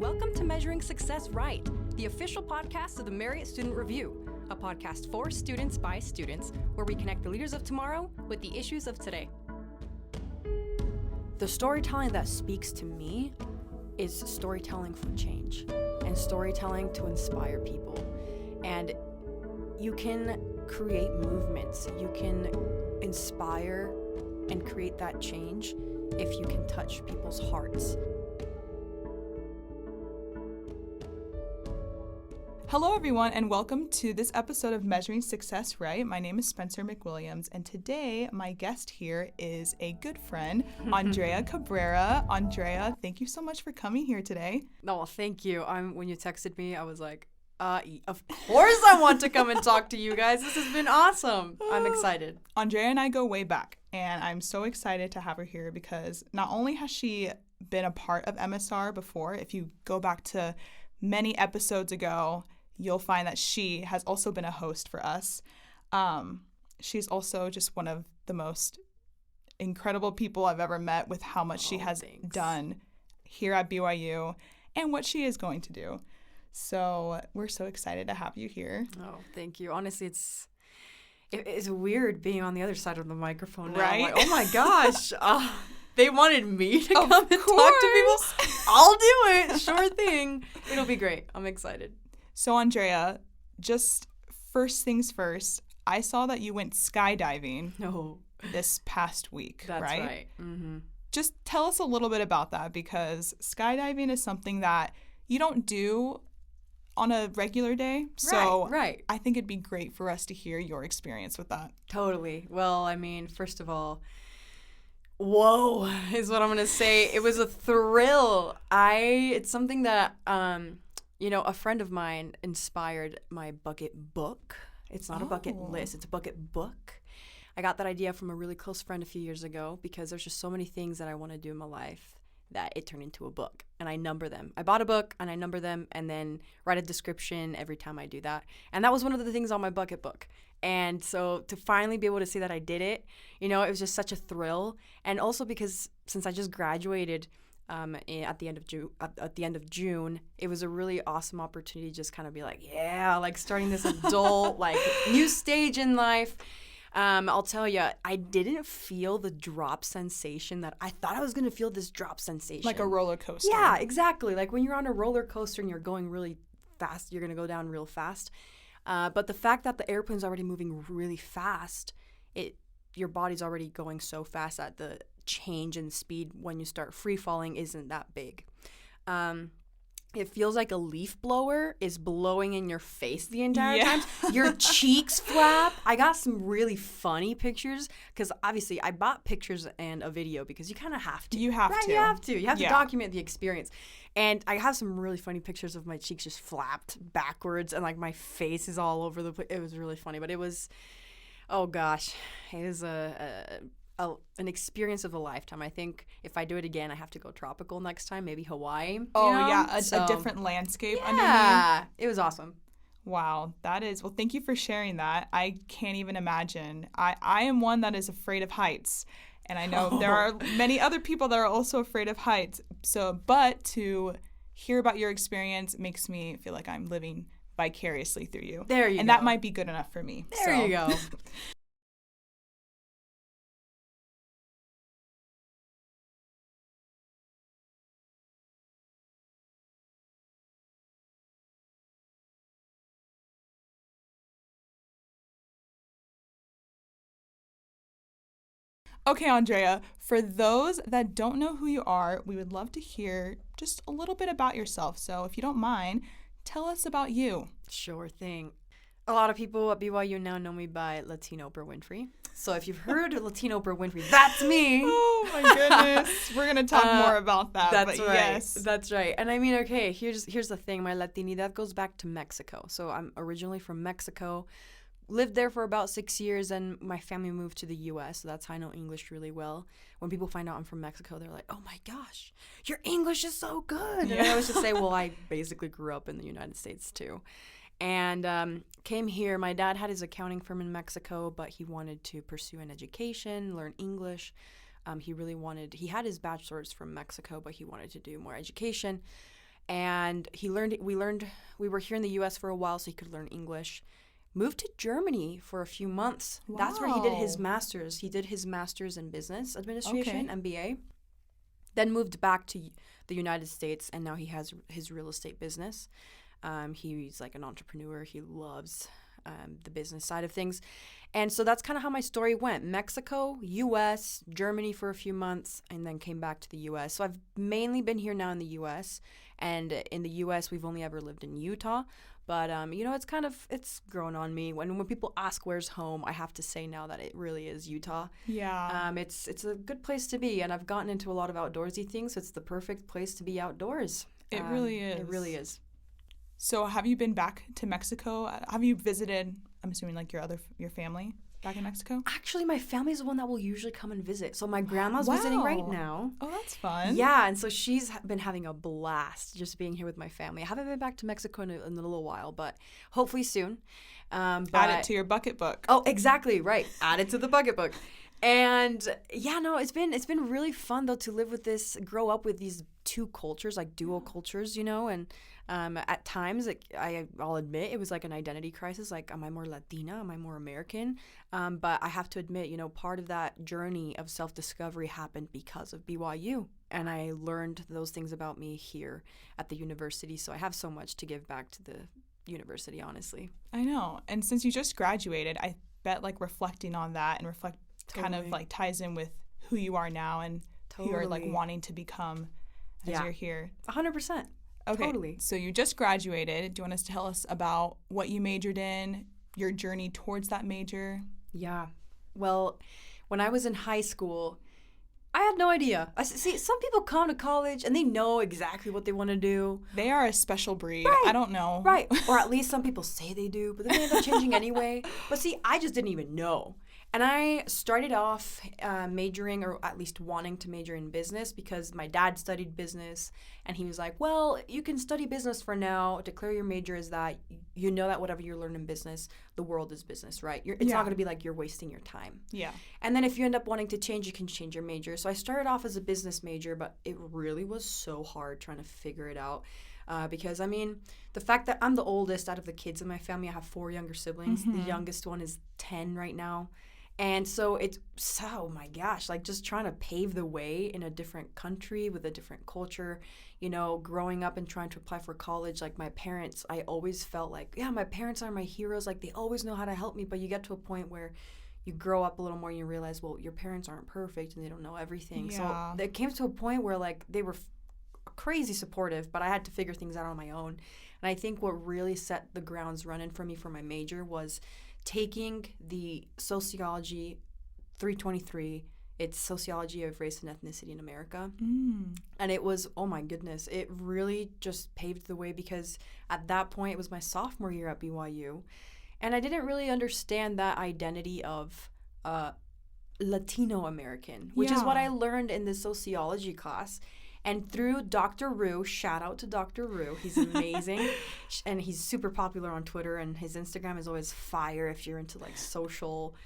Welcome to Measuring Success Right, the official podcast of the Marriott Student Review, a podcast for students by students, where we connect the leaders of tomorrow with the issues of today. The storytelling that speaks to me is storytelling for change and storytelling to inspire people. And you can create movements, you can inspire and create that change if you can touch people's hearts. Hello, everyone, and welcome to this episode of Measuring Success Right. My name is Spencer McWilliams, and today my guest here is a good friend, Andrea Cabrera. Andrea, thank you so much for coming here today. No, thank you. When you texted me, I was like, of course I want to come and talk to you guys. This has been awesome. I'm excited. Andrea and I go way back, and I'm so excited to have her here because not only has she been a part of MSR before, if you go back to many episodes ago, you'll find that she has also been a host for us. She's also just one of the most incredible people I've ever met with how much she has done here at BYU and what she is going to do. So we're so excited to have you here. Oh, thank you. Honestly, it's weird being on the other side of the microphone now. Right? Like, oh my gosh. They wanted me to come and talk to course. people. I'll do it. Sure thing. It'll be great. I'm excited. So, Andrea, just first things first, I saw that you went skydiving this past week, That's right? That's right. Mm-hmm. Just tell us a little bit about that, because skydiving is something that you don't do on a regular day. So right. I think it'd be great for us to hear your experience with that. Totally. Well, I mean, first of all, whoa is what I'm going to say. It was a thrill. It's something that, a friend of mine inspired my bucket book. It's not a bucket list. It's a bucket book. I got that idea from a really close friend a few years ago because there's just so many things that I want to do in my life that it turned into a book. And I number them. I bought a book and I number them and then write a description every time I do that. And that was one of the things on my bucket book. And so to finally be able to see that I did it, it was just such a thrill. And also because since I just graduated at the end of June, it was a really awesome opportunity to just kind of be like, starting this adult, new stage in life. I'll tell you, I didn't feel the drop sensation that I thought I was going to feel. This drop sensation. Like a roller coaster. Yeah, exactly. Like when you're on a roller coaster and you're going really fast, you're going to go down real fast. But the fact that the airplane's already moving really fast, your body's already going so fast that the change in speed when you start free falling isn't that big. It feels like a leaf blower is blowing in your face the entire time. Your cheeks flap. I got some really funny pictures because obviously I bought pictures and a video because you kind of have to. You have to. You have to. You have to document the experience. And I have some really funny pictures of my cheeks just flapped backwards and my face is all over the place. It was really funny, but it was, oh gosh, it was an experience of a lifetime. I think if I do it again, I have to go tropical next time, maybe Hawaii. A different landscape. Yeah, it was awesome. Wow, well, thank you for sharing that. I can't even imagine. I am one that is afraid of heights, and I know there are many other people that are also afraid of heights. But to hear about your experience makes me feel like I'm living vicariously through you. There you go. And that might be good enough for me. There you go. Okay, Andrea, for those that don't know who you are, we would love to hear just a little bit about yourself. So if you don't mind, tell us about you. Sure thing. A lot of people at BYU now know me by Latino Oprah Winfrey. So if you've heard of Latino Oprah Winfrey, that's me. Oh my goodness. We're going to talk more about that. That's right. Yes. That's right. And I mean, okay, here's the thing. My latinidad goes back to Mexico. So I'm originally from Mexico. Lived there for about 6 years, and my family moved to the U.S., so that's how I know English really well. When people find out I'm from Mexico, they're like, oh my gosh, your English is so good. And I always just say, well, I basically grew up in the United States too. And came here. My dad had his accounting firm in Mexico, but he wanted to pursue an education, learn English. He had his bachelor's from Mexico, but he wanted to do more education. and we were here in the US for a while so he could learn English. Moved to Germany for a few months. Wow. That's where he did his master's. He did his master's in business administration, MBA. Then moved back to the United States, and now he has his real estate business. He's like an entrepreneur. He loves the business side of things. And so that's kind of how my story went. Mexico, US, Germany for a few months, and then came back to the US. So I've mainly been here now in the US. And in the US, we've only ever lived in Utah. But, it's grown on me. When people ask where's home, I have to say now that it really is Utah. Yeah. It's a good place to be. And I've gotten into a lot of outdoorsy things. So it's the perfect place to be outdoors. It really is. It really is. So have you been back to Mexico? Have you visited, I'm assuming, like your family back in Mexico? Actually, my family's the one that will usually come and visit. So my grandma's visiting right now. Oh, that's fun. Yeah, and so she's been having a blast just being here with my family. I haven't been back to Mexico in a little while, but hopefully soon. Add it to your bucket book. Oh, exactly, right. Add it to the bucket book. And yeah, no, it's been really fun though to grow up with these two cultures, like dual cultures, and at times, I'll admit, it was like an identity crisis. Like, am I more Latina? Am I more American? But I have to admit, part of that journey of self-discovery happened because of BYU. And I learned those things about me here at the university. So I have so much to give back to the university, honestly. I know. And since you just graduated, I bet like reflecting on that and kind of like ties in with who you are now and who you're like wanting to become as you're here. 100%. Okay, totally. So you just graduated. Do you want us to tell us about what you majored in, your journey towards that major? Yeah. Well, when I was in high school, I had no idea. See, some people come to college and they know exactly what they want to do. They are a special breed. Right. I don't know. Right. Or at least some people say they do, but then they end up changing anyway. But see, I just didn't even know. And I started off majoring, or at least wanting to major in business, because my dad studied business, and he was like, well, you can study business for now. Declare your major as that. You know that whatever you learn in business, the world is business, right? It's not going to be like you're wasting your time. Yeah. And then if you end up wanting to change, you can change your major. So I started off as a business major, but it really was so hard trying to figure it out. Because, the fact that I'm the oldest out of the kids in my family, I have 4 younger siblings. Mm-hmm. The youngest one is 10 right now. And so oh my gosh, like just trying to pave the way in a different country with a different culture, growing up and trying to apply for college. Like my parents, I always felt like, yeah, my parents are my heroes. Like they always know how to help me. But you get to a point where you grow up a little more and you realize, well, your parents aren't perfect and they don't know everything. Yeah. So it came to a point where like they were crazy supportive, but I had to figure things out on my own. And I think what really set the grounds running for me for my major was taking the sociology 323. It's sociology of race and ethnicity in America. And it was, oh my goodness, it really just paved the way, because at that point it was my sophomore year at BYU, and I didn't really understand that identity of Latino American, which is what I learned in the sociology class. And through Dr. Rue, shout out to Dr. Rue. He's amazing. And he's super popular on Twitter, and his Instagram is always fire if you're into like social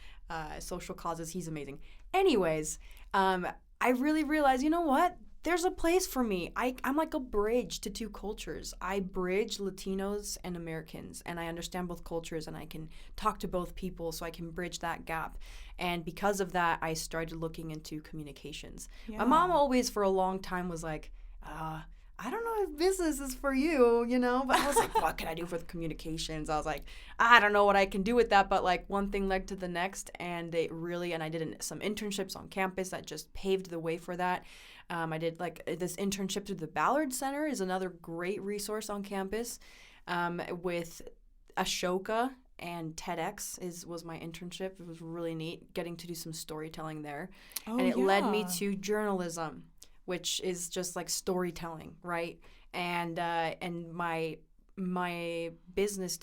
causes. He's amazing. Anyways, I really realized, you know what? There's a place for me. I'm like a bridge to two cultures. I bridge Latinos and Americans, and I understand both cultures, and I can talk to both people, so I can bridge that gap. And because of that, I started looking into communications. Yeah. My mom always, for a long time, was like, I don't know if business is for you, But I was like, what can I do for the communications? I was like, I don't know what I can do with that. But like one thing led to the next, and I did some internships on campus that just paved the way for that. I did like this internship through the Ballard Center is another great resource on campus, with Ashoka and TEDx was my internship. It was really neat getting to do some storytelling there. And it led me to journalism, which is just like storytelling, right? And my business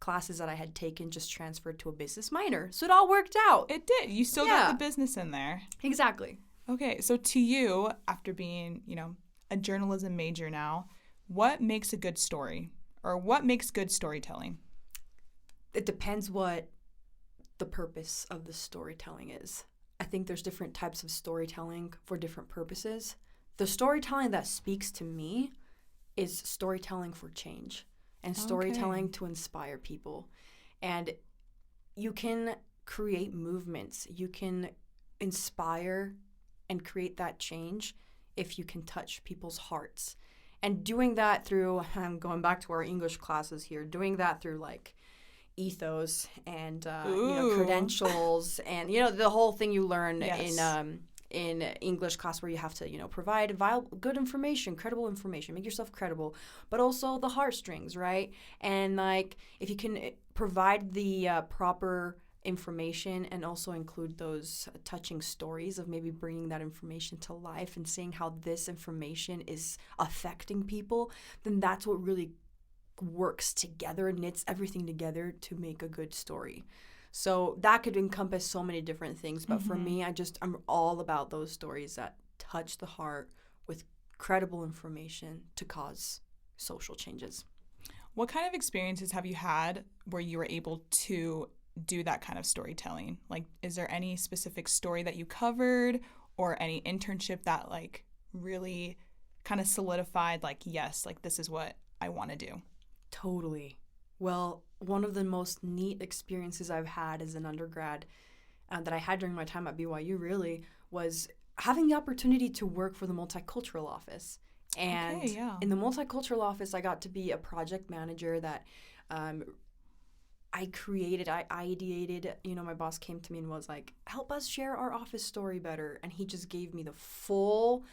classes that I had taken just transferred to a business minor. So it all worked out. It did. You still got the business in there. Exactly. Okay, so to you, after being, a journalism major now, what makes a good story? Or what makes good storytelling? It depends what the purpose of the storytelling is. I think there's different types of storytelling for different purposes. The storytelling that speaks to me is storytelling for change and storytelling to inspire people. And you can create movements. You can inspire and create that change if you can touch people's hearts. And doing that through, I'm going back to our English classes here, doing that through like ethos and credentials and the whole thing you learn in English class, where you have to provide good information, credible information, make yourself credible, but also the heartstrings, right? And like if you can provide the proper information and also include those touching stories of maybe bringing that information to life and seeing how this information is affecting people, then that's what really works together, knits everything together to make a good story. So that could encompass so many different things, but for me, I'm all about those stories that touch the heart with credible information to cause social changes. What kind of experiences have you had where you were able to do that kind of storytelling? Like, is there any specific story that you covered or any internship that like really kind of solidified like, yes, like this is what I want to do? Totally. Well, one of the most neat experiences I've had as an undergrad that I had during my time at BYU really was having the opportunity to work for the multicultural office. And in the multicultural office, I got to be a project manager that I ideated, my boss came to me and was like, help us share our office story better. And he just gave me the full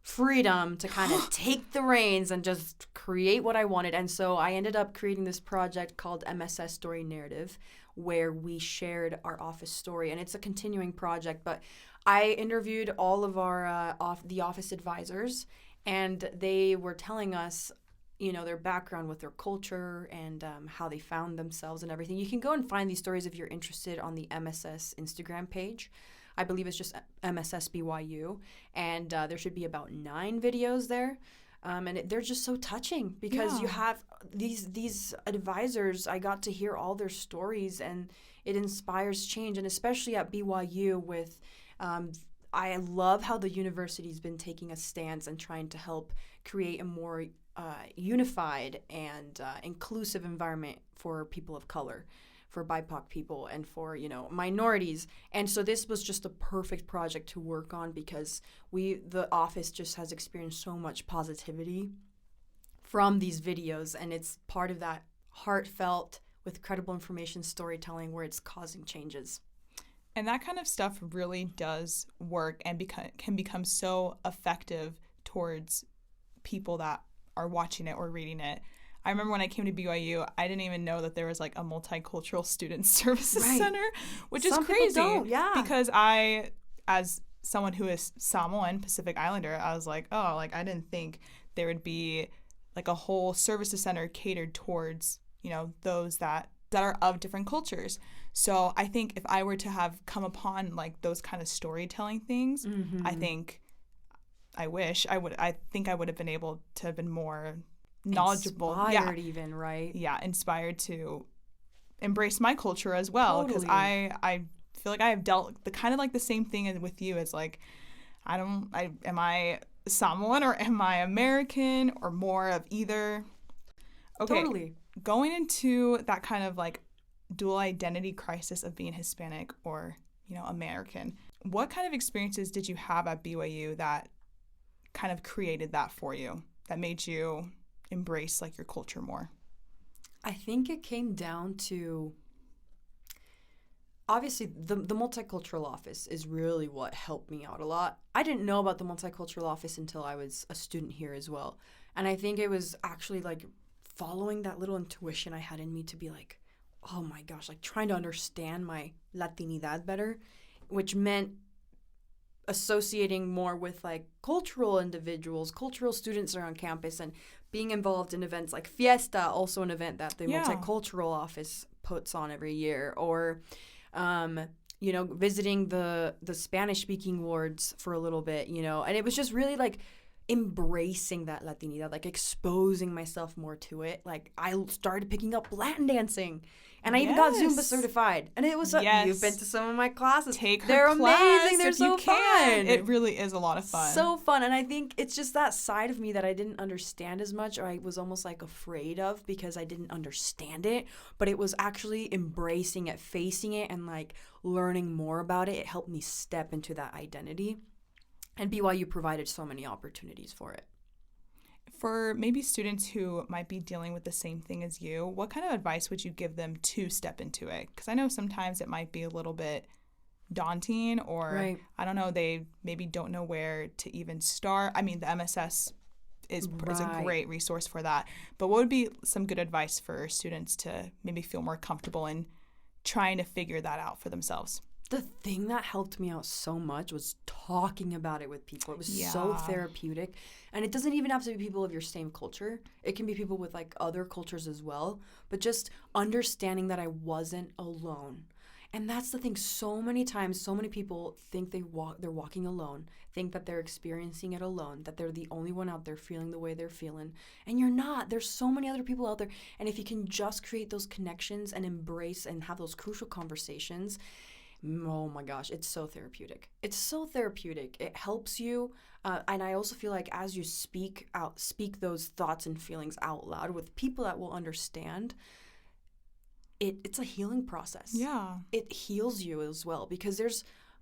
freedom to kind of take the reins and just create what I wanted. And so I ended up creating this project called MSS Story Narrative, where we shared our office story. And it's a continuing project, but I interviewed all of our the office advisors, and they were telling us their background with their culture and how they found themselves and everything. You can go and find these stories if you're interested on the MSS Instagram page. I believe it's just MSS BYU, and there should be about 9 videos there. And they're just so touching because you have these advisors. I got to hear all their stories, and it inspires change. And especially at BYU with I love how the university's been taking a stance and trying to help create a more unified and inclusive environment for people of color, for BIPOC people, and for minorities. And so this was just a perfect project to work on because the office just has experienced so much positivity from these videos, and it's part of that heartfelt with credible information storytelling where it's causing changes. And that kind of stuff really does work and can become so effective towards people that are watching it or reading it. I remember when I came to BYU, I didn't even know that there was like a multicultural student services center, which is crazy. Because I, as someone who is Samoan, Pacific Islander, I was like, oh, like I didn't think there would be like a whole services center catered towards, those that are of different cultures. So I think if I were to have come upon like those kind of storytelling things, I think I think I would have been able to have been more knowledgeable, inspired even, right? Yeah, inspired to embrace my culture as well, because I feel like I have dealt the same thing with you as like am I Samoan or am I American or more of either? Okay, totally. Going into that kind of like dual identity crisis of being Hispanic or American, what kind of experiences did you have at BYU that kind of created that for you, that made you embrace like your culture more? I think it came down to, obviously the multicultural office is really what helped me out a lot. I didn't know about the multicultural office until I was a student here as well. And I think it was actually like following that little intuition I had in me to be like, oh my gosh, like trying to understand my latinidad better, which meant associating more with like cultural individuals, cultural students around campus, and being involved in events like Fiesta, also an event that the multicultural office puts on every year, or visiting the Spanish speaking wards for a little bit, and it was just really like embracing that latinidad, like exposing myself more to it. Like I started picking up Latin dancing, and I even got Zumba certified. And it was you've been to some of my classes. They're amazing. They're so fun. It really is a lot of fun. So fun. And I think it's just that side of me that I didn't understand as much, or I was almost like afraid of because I didn't understand it. But it was actually embracing it, facing it, and like learning more about it. It helped me step into that identity. And BYU provided so many opportunities for it. For maybe students who might be dealing with the same thing as you, what kind of advice would you give them to step into it? Because I know sometimes it might be a little bit daunting, or I don't know, they maybe don't know where to even start. I mean, the MSS is a great resource for that. But what would be some good advice for students to maybe feel more comfortable in trying to figure that out for themselves? The thing that helped me out so much was talking about it with people. It was so therapeutic. And it doesn't even have to be people of your same culture. It can be people with like other cultures as well. But just understanding that I wasn't alone. And that's the thing. So many times, so many people think they're walking alone, think that they're experiencing it alone, that they're the only one out there feeling the way they're feeling. And you're not. There's so many other people out there. And if you can just create those connections and embrace and have those crucial conversations, oh my gosh, it's so therapeutic. It's so therapeutic. It helps you. And I also feel like as you speak those thoughts and feelings out loud with people that will understand, it's a healing process. Yeah. It heals you as well, because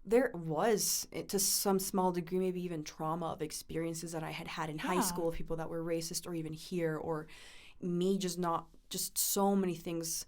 there was, to some small degree, maybe even trauma of experiences that I had in high school, people that were racist, or even here, or me just so many things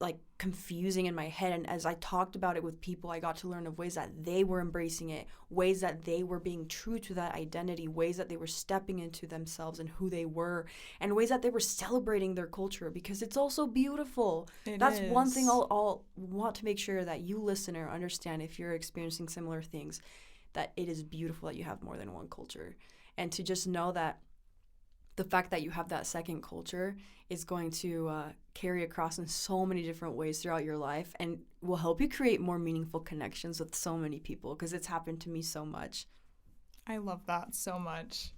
like confusing in my head. And as I talked about it with people, I got to learn of ways that they were embracing it, ways that they were being true to that identity, ways that they were stepping into themselves and who they were, and ways that they were celebrating their culture, because it's also beautiful. That's one thing I'll want to make sure that you, listener, understand if you're experiencing similar things, that it is beautiful that you have more than one culture. And to just know that the fact that you have that second culture is going to carry across in so many different ways throughout your life, and will help you create more meaningful connections with so many people, because it's happened to me so much. I love that so much.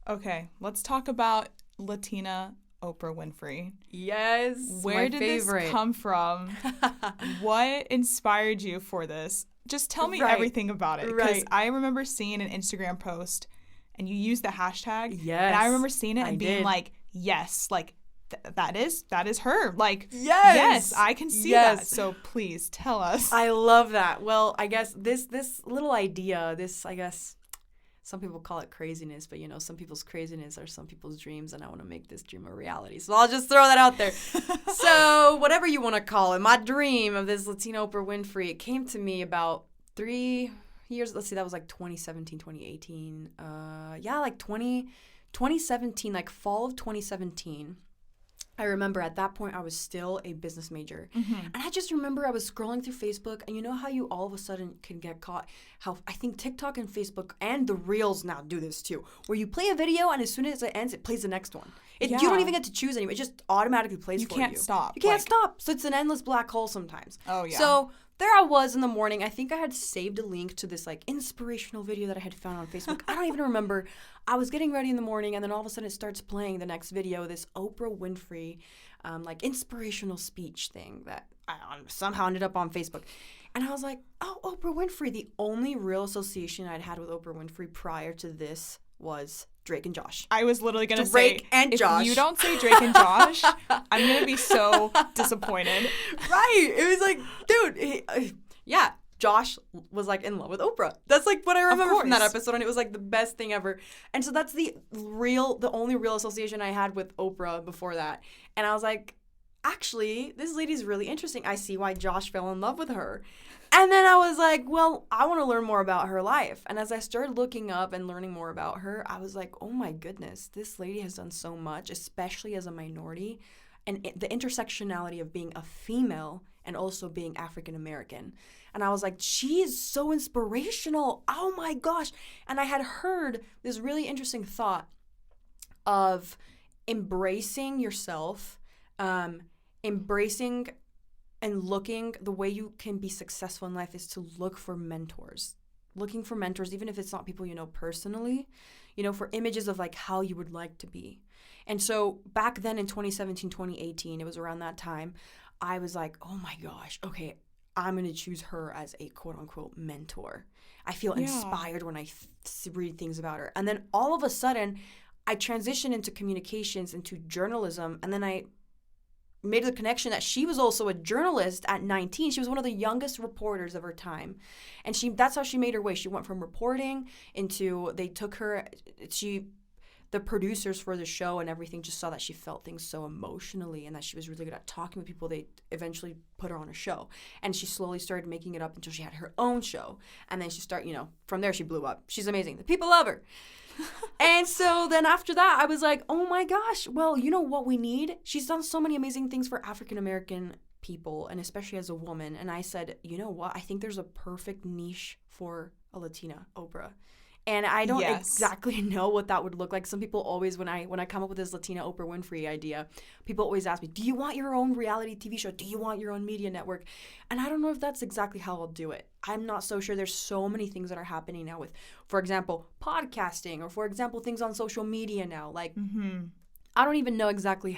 Okay, let's talk about Latina Oprah Winfrey. Yes, where did this come from? What inspired you for this? Just tell me everything about it, because I remember seeing an Instagram post and you used the hashtag. Yes. And I remember seeing it and being like, yes, like that is her. Like, yes, I can see that. So please tell us. I love that. Well, I guess this little idea, I guess some people call it craziness, but some people's craziness are some people's dreams, and I want to make this dream a reality. So I'll just throw that out there. So whatever you want to call it, my dream of this Latina Oprah Winfrey, it came to me about 3 years. Let's see, that was like 2017, 2018. Like 2017, like fall of 2017. I remember at that point I was still a business major. Mm-hmm. And I just remember I was scrolling through Facebook, and you know how you all of a sudden can get caught, how I think TikTok and Facebook and the Reels now do this too, where you play a video and as soon as it ends, it plays the next one. You don't even get to choose anymore. It just automatically plays for you. You can't stop. You can't stop. So it's an endless black hole sometimes. Oh, yeah. So there I was in the morning. I think I had saved a link to this like inspirational video that I had found on Facebook. I don't even remember. I was getting ready in the morning, and then all of a sudden it starts playing the next video, this Oprah Winfrey like inspirational speech thing that I somehow ended up on Facebook. And I was like, oh, Oprah Winfrey. The only real association I'd had with Oprah Winfrey prior to this was Drake and Josh. I was literally going to say, Drake and Josh. If you don't say Drake and Josh, I'm going to be so disappointed. Right. It was like, dude, Josh was like in love with Oprah. That's like what I remember from that episode, and it was like the best thing ever. And so that's the only real association I had with Oprah before that. And I was like, actually, this lady's really interesting. I see why Josh fell in love with her. And then I was like, well, I want to learn more about her life. And as I started looking up and learning more about her, I was like, oh my goodness, this lady has done so much, especially as a minority. And the intersectionality of being a female and also being African American. And I was like, she is so inspirational. Oh my gosh. And I had heard this really interesting thought of embracing yourself, embracing and looking, the way you can be successful in life is to look for mentors. looking for mentors, even if it's not people you know personally, you know, for images of like how you would like to be. And so back then in 2017, 2018, it was around that time, I was like, oh my gosh, okay, I'm going to choose her as a quote unquote mentor. I feel inspired when I read things about her. And then all of a sudden, I transitioned into communications, into journalism, and then I made the connection that she was also a journalist at 19. She was one of the youngest reporters of her time. And that's how she made her way. She went from reporting into, they took her, the producers for the show and everything just saw that she felt things so emotionally and that she was really good at talking with people. They eventually put her on a show. And she slowly started making it up until she had her own show. And then she started, you know, from there she blew up. She's amazing. The people love her. And so then after that, I was like, oh my gosh, well, you know what we need? She's done so many amazing things for African-American people, and especially as a woman. And I said, you know what? I think there's a perfect niche for a Latina Oprah. And I don't exactly know what that would look like. Some people always, when I come up with this Latina Oprah Winfrey idea, people always ask me, do you want your own reality TV show? Do you want your own media network? And I don't know if that's exactly how I'll do it. I'm not so sure. There's so many things that are happening now with, for example, podcasting, or for example, things on social media now. Like, I don't even know exactly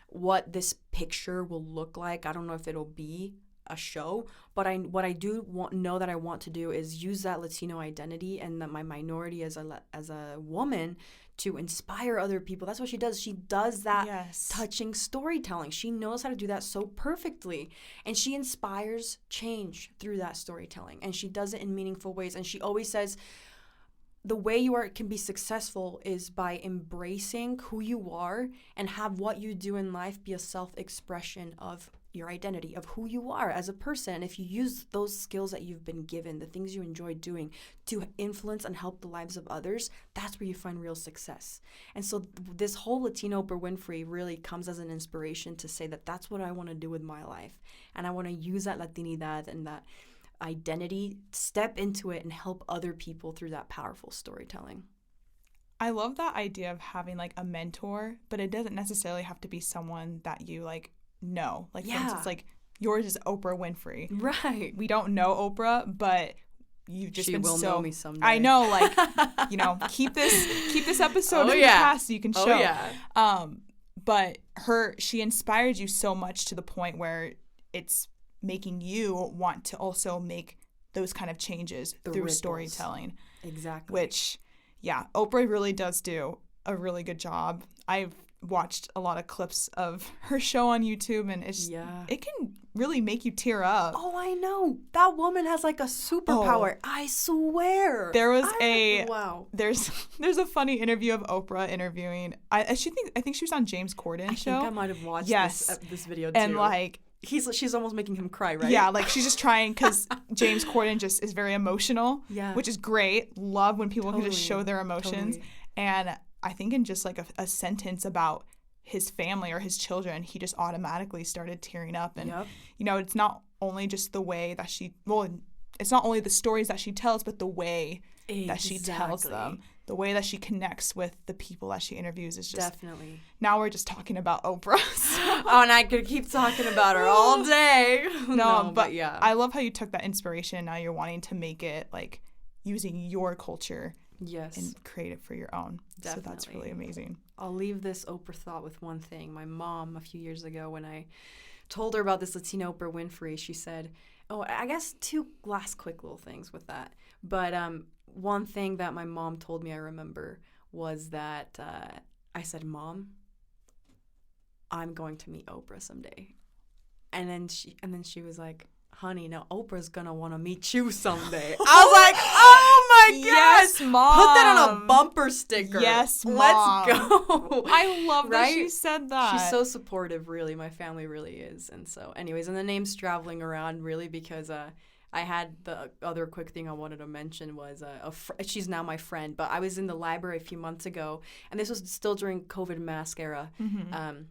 what this picture will look like. I don't know if it'll be a show, but what I do know that I want to do is use that Latino identity and that my minority as a woman to inspire other people. That's what she does. She does that touching storytelling. She knows how to do that so perfectly, and she inspires change through that storytelling, and she does it in meaningful ways. And she always says, the way you can be successful is by embracing who you are and have what you do in life be a self-expression of your identity, of who you are as a person. If you use those skills that you've been given, the things you enjoy doing, to influence and help the lives of others, that's where you find real success. And so this whole Latino Oprah Winfrey really comes as an inspiration to say that that's what I want to do with my life. And I want to use that latinidad and that identity, step into it and help other people through that powerful storytelling. I love that idea of having like a mentor, but it doesn't necessarily have to be someone that you like know. Like for instance, like yours is Oprah Winfrey. Right. We don't know Oprah, but you've just been so. She will know me someday. I know, like, you know, keep this episode in the past so you can show. Oh yeah. But she inspired you so much to the point where it's making you want to also make those kind of changes through ripples. Storytelling. Exactly. Which, yeah, Oprah really does do a really good job. I've watched a lot of clips of her show on YouTube, and it can really make you tear up. Oh, I know. That woman has like a superpower. I swear. There was there's a funny interview of Oprah interviewing. I think she was on James Corden's show. I think I might have watched this video too. And like she's almost making him cry, right? Yeah, like she's just trying because James Corden just is very emotional. Yeah, which is great. Love when people can just show their emotions. And I think in just like a sentence about his family or his children, he just automatically started tearing up. And, you know, it's not only just the way that it's not only the stories that she tells, but the way that she tells them. The way that she connects with the people that she interviews is just... Definitely. Now we're just talking about Oprah. Oh, and I could keep talking about her all day. No, but yeah. I love how you took that inspiration and now you're wanting to make it like using your culture. Yes. And create it for your own. Definitely. So that's really amazing. I'll leave this Oprah thought with one thing. My mom, a few years ago, when I told her about this Latina Oprah Winfrey, she said, I guess two last quick little things with that. But one thing that my mom told me I remember was that I said, Mom, I'm going to meet Oprah someday. And then she was like, honey, now Oprah's gonna want to meet you someday. I was like, oh my God. Yes, Mom. Put that on a bumper sticker. Yes, Mom. Let's go. I love that she said that. She's so supportive, really. My family really is. And so anyways, and the name's traveling around really because I had the other quick thing I wanted to mention was she's now my friend, but I was in the library a few months ago, and this was still during COVID mask era. Mm-hmm.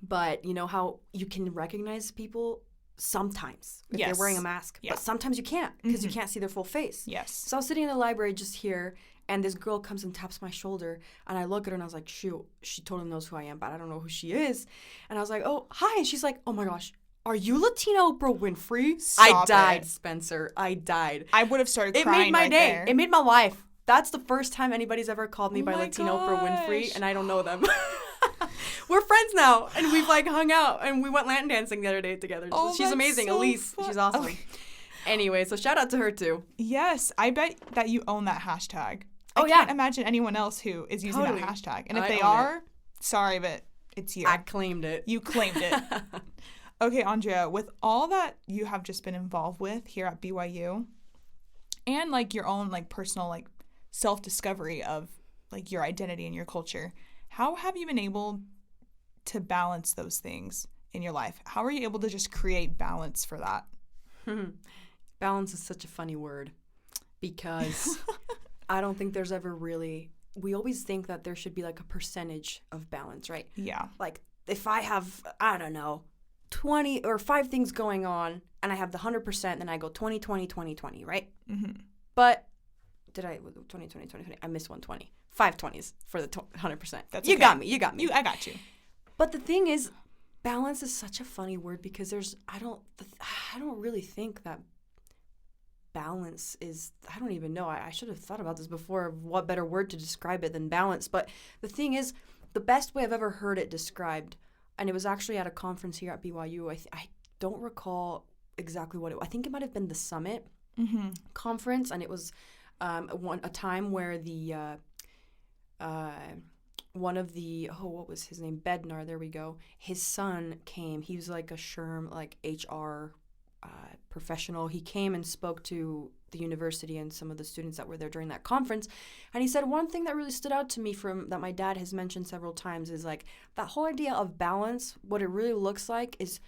But you know how you can recognize people sometimes if they're wearing a mask, but sometimes you can't because you can't see their full face. Yes. So I was sitting in the library just here, and this girl comes and taps my shoulder, and I look at her and I was like, shoot, she totally knows who I am, but I don't know who she is. And I was like, oh, hi. And she's like, oh my gosh, are you Latina Oprah Winfrey? I Stop died, it. Spencer. I died. I would have started It crying made my right day. there. It made my life. That's the first time anybody's ever called me Oh by my Latina Oprah Winfrey, gosh. and I don't know them. We're friends now, and we've like hung out, and we went Latin dancing the other day together. Oh, She's that's amazing. so Elise, fun. she's awesome. Okay. Anyway, so shout out to her too. Yes, I bet that you own that hashtag. Oh, I yeah. can't imagine anyone else who is using Totally. that hashtag. And if I they own it. are, sorry, but it's you. I claimed it. You claimed it. Okay, Andrea, with all that you have just been involved with here at BYU and like your own like personal like self-discovery of like your identity and your culture, how have you been able to balance those things in your life? How are you able to just create balance for that? Balance is such a funny word because I don't think there's ever really, we always think that there should be like a percentage of balance, right? Yeah. Like if I have, I don't know, 20 or 5 things going on and I have the 100%, then I go 20, 20, 20, 20, right? Mm-hmm. But did I, 20, 20, 20, 20, I missed 120. 5 20s for the 100%. That's You okay. got me. You got me. I got you. But the thing is, balance is such a funny word because I don't really think that balance is, I don't even know. I should have thought about this before. What better word to describe it than balance? But the thing is, the best way I've ever heard it described, and it was actually at a conference here at BYU. I don't recall exactly what it was. I think it might have been the Summit conference, and it was a time where the one of the, what was his name? Bednar, there we go. His son came. He was like a SHRM, like HR professional. He came and spoke to the university and some of the students that were there during that conference. And he said one thing that really stood out to me from that my dad has mentioned several times is like that whole idea of balance. What it really looks like is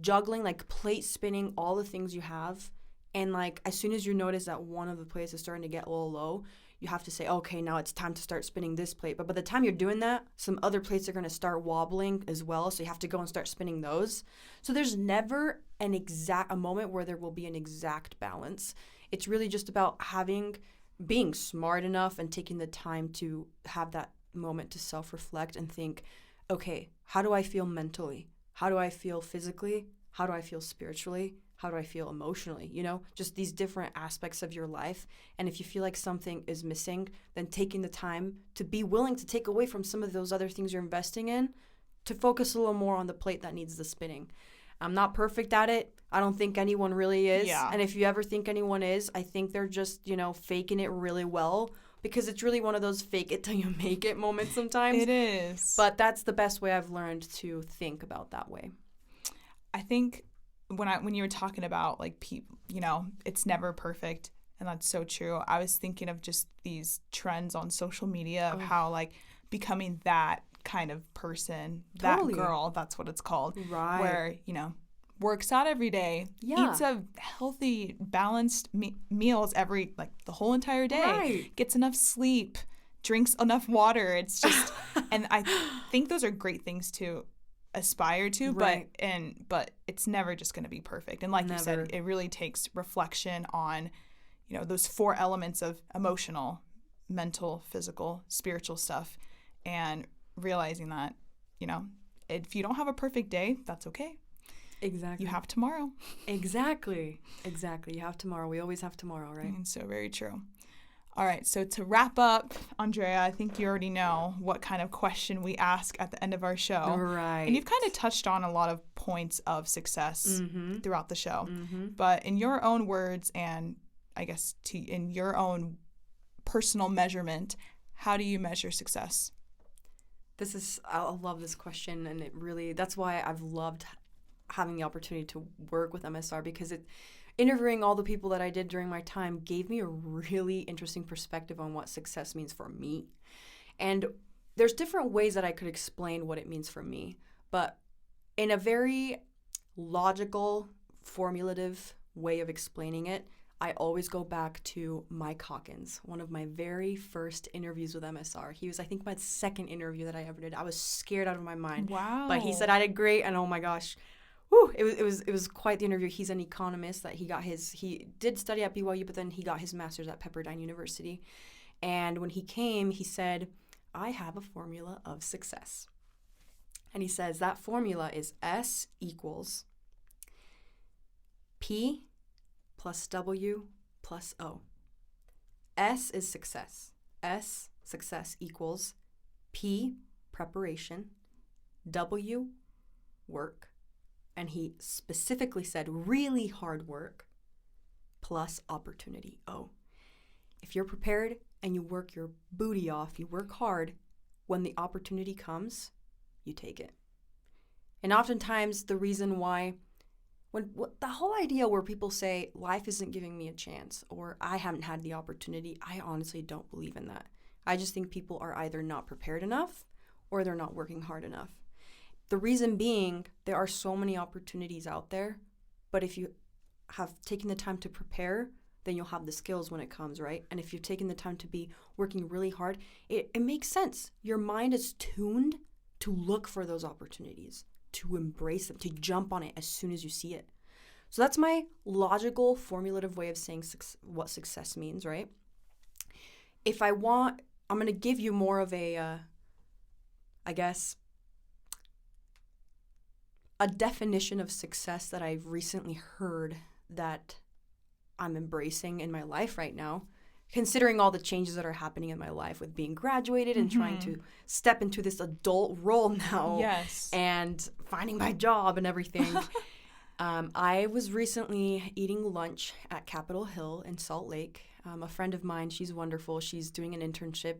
juggling, like plate spinning all the things you have. And like as soon as you notice that one of the plates is starting to get a little low, you have to say, okay, now it's time to start spinning this plate. But by the time you're doing that, some other plates are going to start wobbling as well. So you have to go and start spinning those. So there's never a moment where there will be an exact balance. It's really just about being smart enough and taking the time to have that moment to self-reflect and think, okay, how do I feel mentally? How do I feel physically? How do I feel spiritually? How do I feel emotionally? You know, just these different aspects of your life. And if you feel like something is missing, then taking the time to be willing to take away from some of those other things you're investing in to focus a little more on the plate that needs the spinning. I'm not perfect at it. I don't think anyone really is. Yeah. And if you ever think anyone is, I think they're just, faking it really well because it's really one of those fake it till you make it moments sometimes. It is. But that's the best way I've learned to think about that way. I think when you were talking about like people, it's never perfect, and that's so true. I was thinking of just these trends on social media of how like becoming that kind of person, Totally. that girl, that's what it's called, Right. where works out every day, Yeah. eats a healthy, balanced meals the whole entire day, Right. gets enough sleep, drinks enough water. It's just, and I think those are great things to aspire to, Right. but it's never just going to be perfect. And like you Never. said, it really takes reflection on those 4 elements of emotional, mental, physical, spiritual stuff, and realizing that if you don't have a perfect day, that's okay. Exactly. You have tomorrow. Exactly. You have tomorrow. We always have tomorrow, right? And so very true. All right, so to wrap up, Andrea, I think you already know what kind of question we ask at the end of our show. Right. And you've kind of touched on a lot of points of success throughout the show. Mm-hmm. But in your own words, and I guess in your own personal measurement, how do you measure success? I love this question, and that's why I've loved having the opportunity to work with MSR, because interviewing all the people that I did during my time gave me a really interesting perspective on what success means for me. And there's different ways that I could explain what it means for me, but in a very logical, formulative way of explaining it, I always go back to Mike Hawkins, one of my very first interviews with MSR. He was, I think, my second interview that I ever did. I was scared out of my mind. Wow. But he said I did great, and oh my gosh, whew, it was quite the interview. He's an economist that he did study at BYU, but then he got his master's at Pepperdine University. And when he came, he said, I have a formula of success. And he says that formula is S equals P plus W plus O. S is success. S, success, equals P, preparation, W, work, and he specifically said really hard work, plus opportunity, O. If you're prepared and you work your booty off, you work hard, when the opportunity comes, you take it. And oftentimes the reason why, the whole idea where people say life isn't giving me a chance or I haven't had the opportunity, I honestly don't believe in that. I just think people are either not prepared enough or they're not working hard enough. The reason being, there are so many opportunities out there, but if you have taken the time to prepare, then you'll have the skills when it comes, right? And if you've taken the time to be working really hard, it makes sense. Your mind is tuned to look for those opportunities, to embrace them, to jump on it as soon as you see it. So that's my logical, formulative way of saying what success means, right? If I'm going to give you more of a definition of success that I've recently heard that I'm embracing in my life right now, considering all the changes that are happening in my life with being graduated and trying to step into this adult role now. Yes. And finding my job and everything. I was recently eating lunch at Capitol Hill in Salt Lake. A friend of mine, she's wonderful. She's doing an internship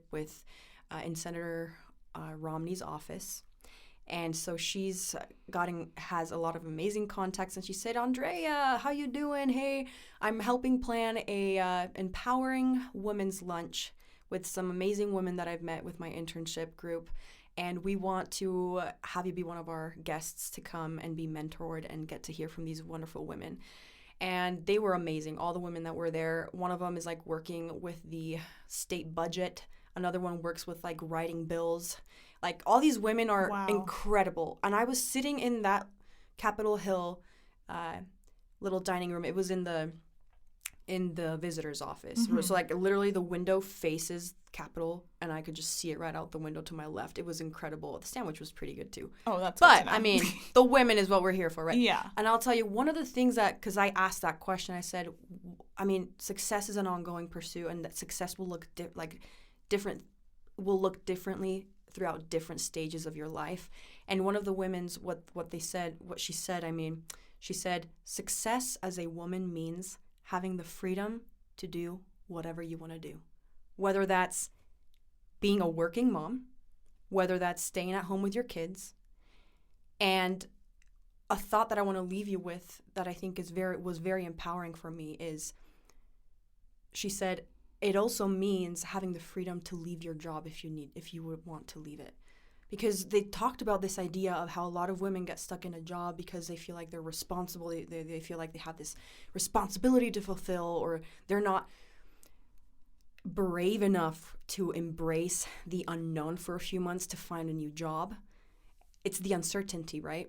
in Senator Romney's office. And so she's has a lot of amazing contacts. And she said, Andrea, how you doing? Hey, I'm helping plan a empowering women's lunch with some amazing women that I've met with my internship group. And we want to have you be one of our guests to come and be mentored and get to hear from these wonderful women. And they were amazing. All the women that were there, one of them is like working with the state budget. Another one works with like writing bills. Like all these women are incredible. And I was sitting in that Capitol Hill little dining room. It was in the visitor's office. So like literally the window faces Capitol and I could just see it right out the window to my left. It was incredible. The sandwich was pretty good too. Oh, that's But good to know. I mean, the women is what we're here for, right? Yeah. And I'll tell you one of the things because I asked that question, I said, I mean, success is an ongoing pursuit and that success will look differently throughout different stages of your life. And one of the women's, what she said, success as a woman means having the freedom to do whatever you want to do. Whether that's being a working mom, whether that's staying at home with your kids. And a thought that I want to leave you with that I think was very empowering for me is, she said, it also means having the freedom to leave your job if you would want to leave it. Because they talked about this idea of how a lot of women get stuck in a job because they feel like they're responsible. They feel like they have this responsibility to fulfill, or they're not brave enough to embrace the unknown for a few months to find a new job. It's the uncertainty, right?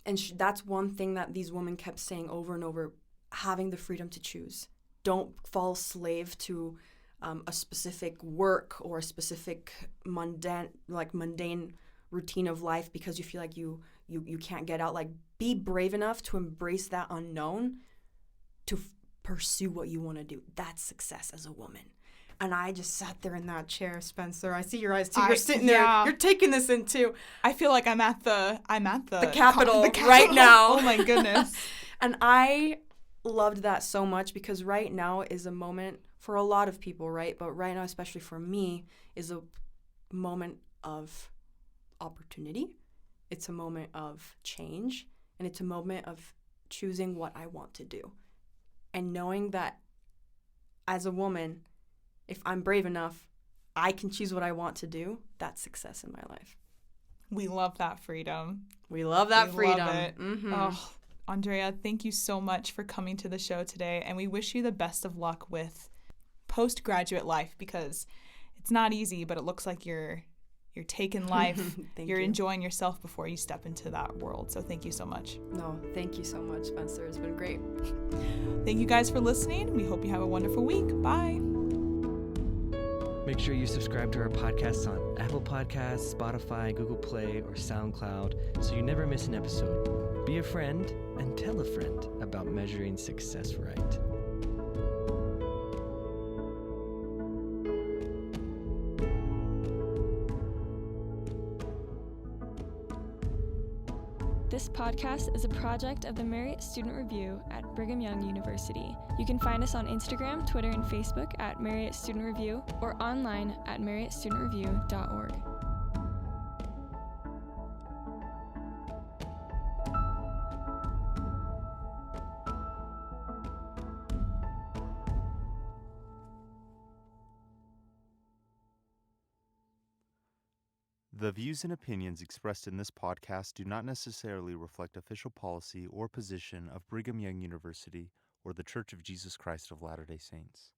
And that's one thing that these women kept saying over and over, having the freedom to choose. Don't fall slave to a specific work or a specific mundane routine of life because you feel like you can't get out. Like, be brave enough to embrace that unknown, to pursue what you want to do. That's success as a woman. And I just sat there in that chair, Spencer. I see your eyes too. You're sitting there. You're taking this in too. I feel like I'm at the Capitol right now. Oh my goodness. And I loved that so much because right now is a moment for a lot of people, right? But right now, especially for me, is a moment of opportunity. It's a moment of change, and it's a moment of choosing what I want to do. And knowing that as a woman, if I'm brave enough, I can choose what I want to do. That's success in my life. We love that freedom. We love that freedom. Love it. Mm-hmm. Oh, Andrea, thank you so much for coming to the show today, and we wish you the best of luck with postgraduate life, because it's not easy, but it looks like you're taking life. You're enjoying yourself before you step into that world. So thank you so much. No, thank you so much, Spencer. It's been great. Thank you guys for listening. We hope you have a wonderful week. Bye. Make sure you subscribe to our podcasts on Apple Podcasts, Spotify, Google Play, or SoundCloud so you never miss an episode. Be a friend and tell a friend about measuring success right. This podcast is a project of the Marriott Student Review at Brigham Young University. You can find us on Instagram, Twitter, and Facebook at Marriott Student Review or online at marriottstudentreview.org. The views and opinions expressed in this podcast do not necessarily reflect official policy or position of Brigham Young University or the Church of Jesus Christ of Latter-day Saints.